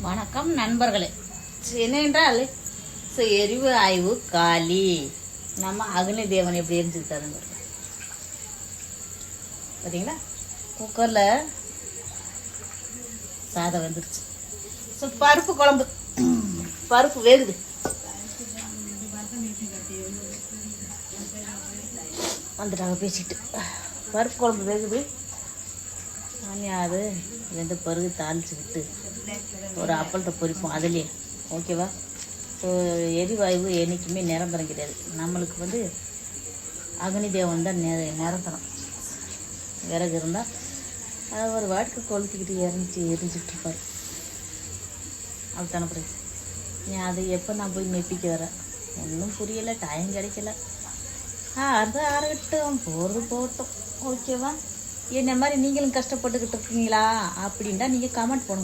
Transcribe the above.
வணக்கம் நண்பர்களே. என்னென்றால் எரிவு ஆய்வு காலி. நம்ம அக்னி தேவன் எப்படி எரிஞ்சுக்கிட்டாருங்க பார்த்தீங்களா? குக்கரில் சாதம் வந்துருச்சு. ஸோ பருப்பு குழம்பு, பருப்பு வேகுது. வந்துட்டாங்க பேசிட்டு. பருப்பு குழம்பு வேகுது. அது ரெண்டு பருகு தாளிச்சுக்கிட்டு ஒரு அப்பளத்தை பொரிப்போம் அதுலேயே. ஓகேவா? ஸோ எரிவாயு என்றைக்குமே நிரந்தரம் கிடையாது. நம்மளுக்கு அக்னி தேவன் தான் நிரந்தரம். விறகு இருந்தால் அது ஒரு வாட்டுக்கு கொளுத்திக்கிட்டு எரிஞ்சிட்ருப்பார். அதுதானே பிரைஸ். அது எப்போ நான் போய் மெப்பிக்க வரேன் ஒன்றும் புரியலை, டைம் கிடைக்கல. அது ஆறட்டும், போகிறது போகட்டும். ஓகேவா? என்ன மாதிரி நீங்களும் கஷ்டப்பட்டுக்கிட்டு இருக்கீங்களா அப்படின்ட்டா நீங்கள் கமெண்ட் பண்ணுங்க.